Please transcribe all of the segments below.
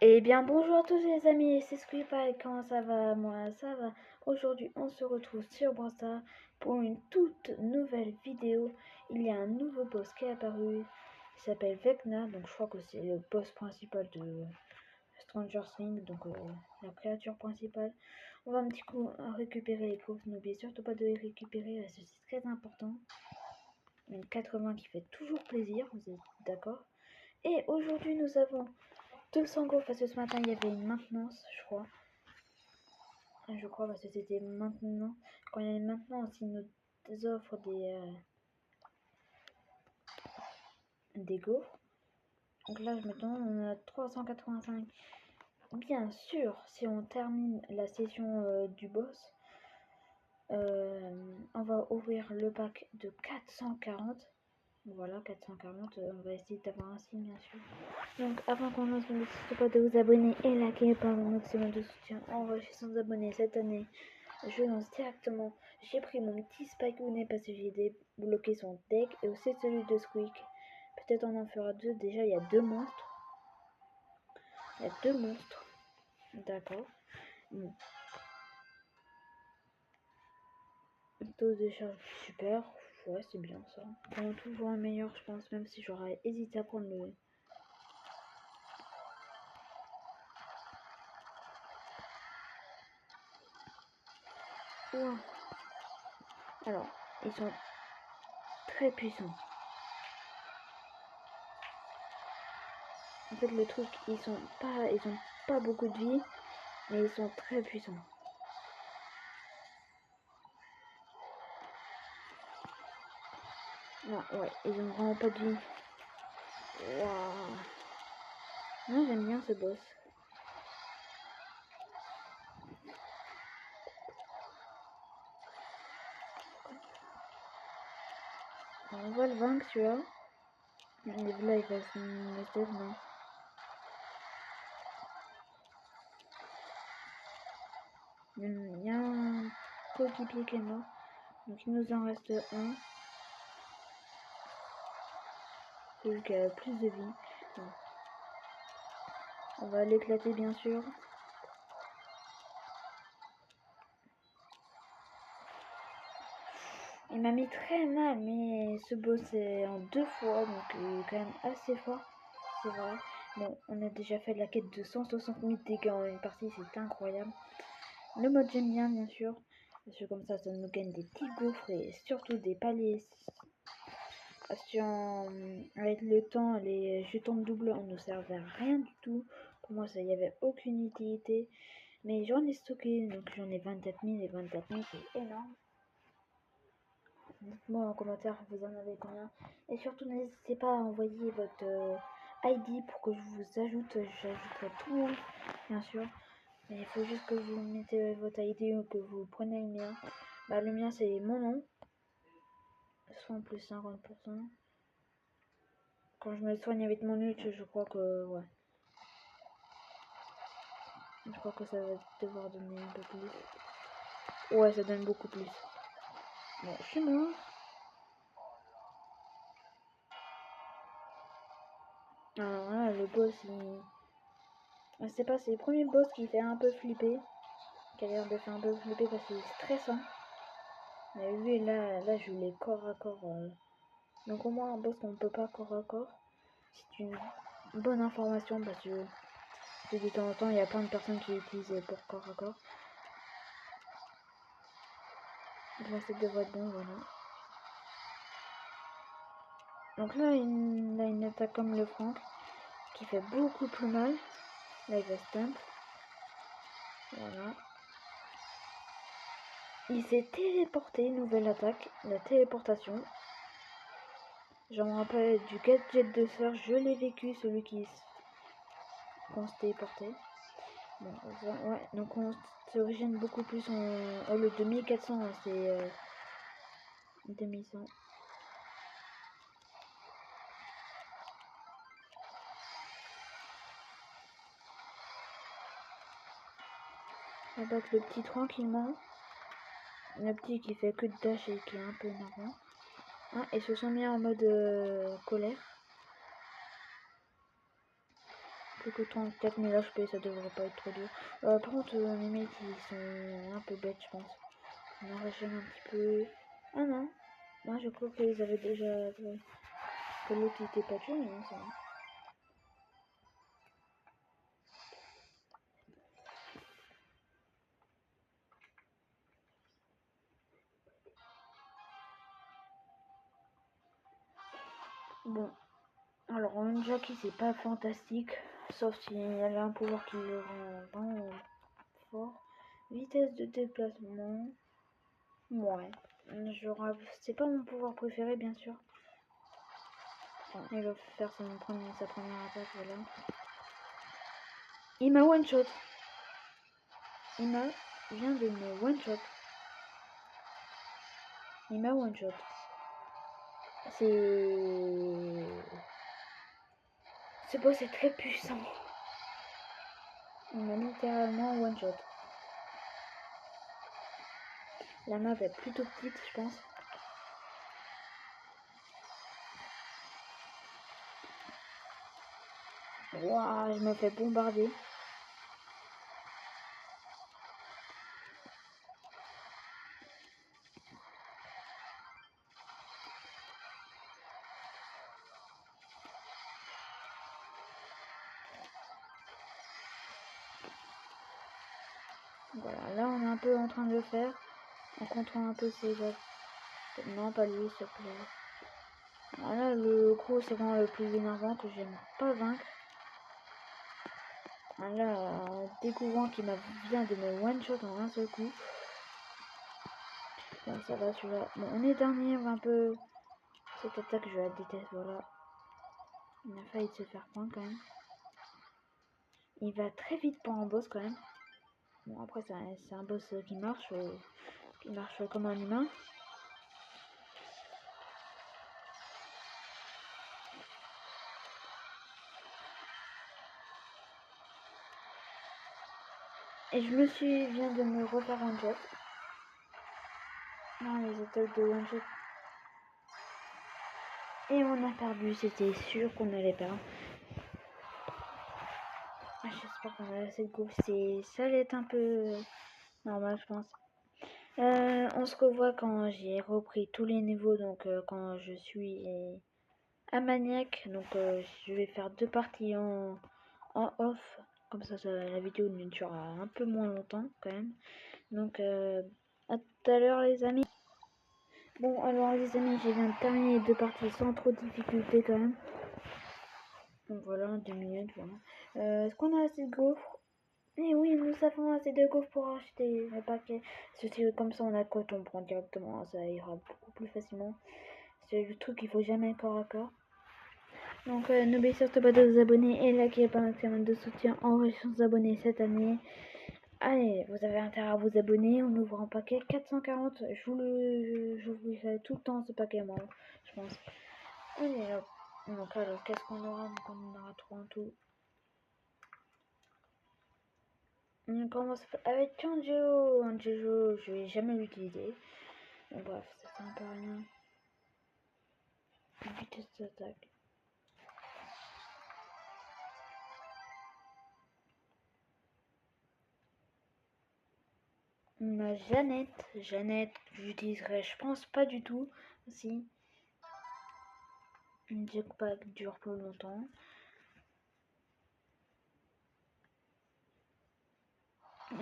Eh bien bonjour à tous les amis, c'est Squeepie, comment ça va? Moi ça va. Aujourd'hui on se retrouve sur Brawl Stars pour une toute nouvelle vidéo. Il y a un nouveau boss qui est apparu, il s'appelle Vecna, donc je crois que c'est le boss principal de Stranger Things, donc la créature principale. On va un petit coup récupérer les coffres, n'oubliez surtout pas de les récupérer, c'est très important. Une 80 qui fait toujours plaisir, vous êtes d'accord? Et aujourd'hui nous avons 200 go parce que ce matin il y avait une maintenance, je crois. Je crois parce que c'était maintenant. Quand il y a une maintenance, ils nous offrent des gaufres. Donc là, maintenant, on a 385. Bien sûr, si on termine la session du boss, on va ouvrir le pack de 440. Voilà, 440, on va essayer d'avoir un signe bien sûr. Donc avant qu'on lance, n'oubliez pas de vous abonner et liker par le maximum de soutien. Envoyez 100 abonnés cette année. Je lance directement. J'ai pris mon petit Spikewoonie parce que j'ai débloqué son deck et aussi celui de Squeak. Peut-être on en fera deux. Déjà, il y a deux monstres. Il y a deux monstres. D'accord. Bon. Taux de charge super. Ouais, c'est bien ça. On toujours un meilleur, je pense, même si j'aurais hésité à prendre le. Ouah. Alors, ils sont très puissants. En fait, le truc, ils ont pas beaucoup de vie, mais ils sont très puissants. Non, ouais, ils ont vraiment pas de vie. Waouh. Moi, j'aime bien ce boss. On va le vaincre, tu vois. Et là, il va se mettre, non. Il y a un coéquipier qui est mort. Donc, il nous en reste un. Celui qui a le plus de vie. Bon. On va l'éclater, bien sûr. Il m'a mis très mal, mais ce boss est en 2 fois, donc il est quand même assez fort. C'est vrai. Bon, on a déjà fait la quête de 160 000 dégâts en une partie, c'est incroyable. Le mode j'aime bien sûr, parce que comme ça nous gagne des petits gaufres et surtout des paliers. Parce que avec le temps, les jetons de double on ne servait à rien du tout. Pour moi, ça y avait aucune utilité. Mais j'en ai stocké, donc j'en ai 24 000 et 24 000 c'est énorme. Dites-moi en commentaire vous en avez combien. Et surtout n'hésitez pas à envoyer votre ID pour que je vous ajoute. J'ajouterai tout le monde, bien sûr. Mais il faut juste que vous mettez votre ID ou que vous preniez le mien. Bah le mien c'est mon nom. Soin plus 50%. Quand je me soigne avec mon ult, je crois que ouais. Je crois que ça va devoir donner un peu plus. Ouais, ça donne beaucoup plus. Bon, je suis mort. Alors là, le boss, je sais pas, c'est le premier boss qui fait un peu flipper. Qui a l'air de faire un peu flipper parce qu'il est stressant. Mais lui, là, je l'ai corps à corps. Donc au moins, un boss qu'on ne peut pas corps à corps. C'est une bonne information parce que de temps en temps, il y a plein de personnes qui l'utilisent pour corps à corps. Là, ça devrait être bon, voilà. Donc là, il a une attaque comme le Frank qui fait beaucoup plus mal. Là, il va stamp. Voilà. Il s'est téléporté, nouvelle attaque, la téléportation. J'en me rappelle du gadget de sœur, je l'ai vécu, celui qu'on se téléportait. Bon, ouais, donc on se régène beaucoup plus au lieu de 1400, c'est 2100. On va battre le petit tranquillement. Le petit qui fait que de dash et qui est un peu énervant. Ah, et se sont mis en mode colère. Plus que 34 000 HP, ça devrait pas être trop dur. Par contre, mes mates, ils sont un peu bêtes, je pense. On enchaîne un petit peu. Ah non. Moi, je crois qu'ils avaient déjà... que l'autre était pas tué, mais non, c'est bon. Bon. Alors, un Jackie, c'est pas fantastique. Sauf si elle a un pouvoir qui le rend vraiment fort. Vitesse de déplacement. Ouais. C'est pas mon pouvoir préféré, bien sûr. Il va faire sa première attaque, voilà. Il m'a one shot. Il vient de me one shot. Il m'a one shot. Ce boss est très puissant. Il m'a littéralement one shot. La map est plutôt petite, je pense. Waouh, je me fais bombarder. Voilà, là on est un peu en train de le faire. On contrôle un peu ses... Non, pas lui, s'il te plaît. Voilà, le gros, c'est vraiment le plus énervant que j'aime pas vaincre. Là, découvrant qu'il vient de me one-shot en un seul coup. Bon, ça va, celui-là. Bon, on est dernier, on va un peu... Cette attaque, je la déteste, voilà. Il a failli se faire prendre quand même. Il va très vite pour un boss quand même. Bon, après, c'est un boss qui marche comme un humain. Et viens de me refaire un shot. Non, les attaques de one shot. Et on a perdu, c'était sûr qu'on allait perdre. Ah, j'espère qu'on a assez de coups. Ça allait être un peu normal, je pense. On se revoit quand j'ai repris tous les niveaux, donc quand je suis à Maniac. Donc je vais faire 2 parties en off. Comme ça, la vidéo ne durera un peu moins longtemps quand même. Donc à tout à l'heure les amis. Bon alors les amis, j'ai viens de terminer les 2 parties sans trop de difficulté quand même. Donc voilà, 2 minutes, voilà. Est-ce qu'on a assez de gaufres? Eh oui, nous avons assez de gaufres pour acheter le paquet. Ceci, comme ça, on a quoi, on prend directement, ça ira beaucoup plus facilement. C'est le truc qu'il faut jamais corps à corps. Donc, n'oubliez surtout pas de vous abonner et liker par maximum de soutien en recherche d'abonnés cette année. Allez, vous avez intérêt à vous abonner. On ouvre un paquet 440. Je vous ferai tout le temps ce paquet, moi, je pense. Allez, hop. Donc, alors, qu'est-ce qu'on aura? Donc, on en aura 3 en tout. On commence avec Angelo. Angelo, je vais jamais l'utiliser. Bon, bref, ça sert un peu à rien. Vitesse d'attaque. On a Jeannette. Jeannette, j'utiliserai, je pense pas du tout. Si. Une jetpack dure plus longtemps.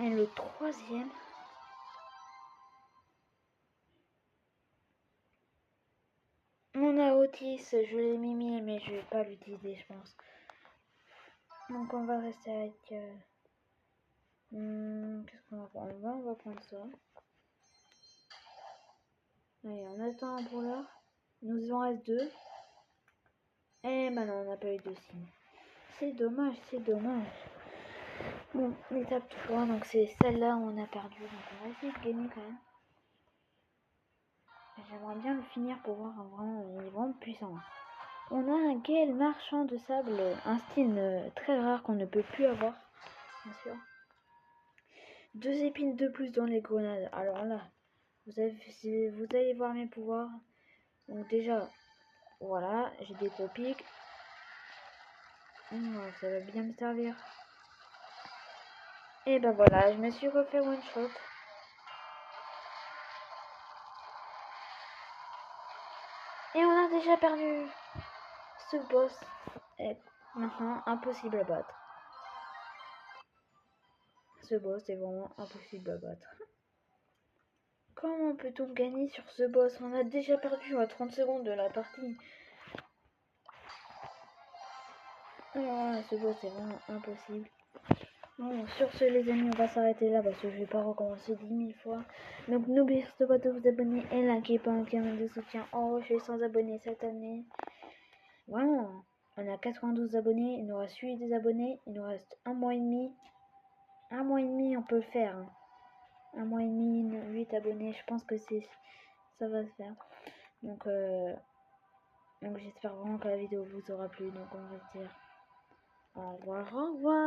Et le troisième. On a Otis, je l'ai mimé, mais je vais pas l'utiliser, je pense. Donc on va rester avec... qu'est-ce qu'on va prendre? On va prendre ça. Allez, on attend un pour l'heure. Il nous en reste 2. Et bah non, on n'a pas eu de signe. C'est dommage, c'est dommage. Bon, étape 3, donc c'est celle-là où on a perdu. Donc on va essayer de gagner quand même. J'aimerais bien le finir pour voir vraiment, il est vraiment puissant. On a un Gale marchand de sable, un style très rare qu'on ne peut plus avoir, bien sûr. 2 épines de plus dans les grenades. Alors là, vous allez voir mes pouvoirs. Donc déjà, voilà, j'ai des gros pics. Ouais, ça va bien me servir. Et ben voilà, je me suis refait one shot. Et on a déjà perdu. Ce boss est maintenant impossible à battre. Ce boss est vraiment impossible à battre. Comment peut-on gagner sur ce boss? On a déjà perdu à 30 secondes de la partie. Ce boss est vraiment impossible. Bon, sur ce les amis, on va s'arrêter là parce que je vais pas recommencer 10 000 fois. Donc n'oubliez surtout pas de vous abonner et liker pour un canal de soutien. Oh, je suis sans abonnés cette année. Vraiment, on a 92 abonnés, il nous reste 8 des abonnés, il nous reste un mois et demi. Un mois et demi, on peut le faire. Hein. Un mois et demi, 8 abonnés, je pense que ça va se faire. Donc j'espère vraiment que la vidéo vous aura plu. Donc on va se dire au revoir, au revoir.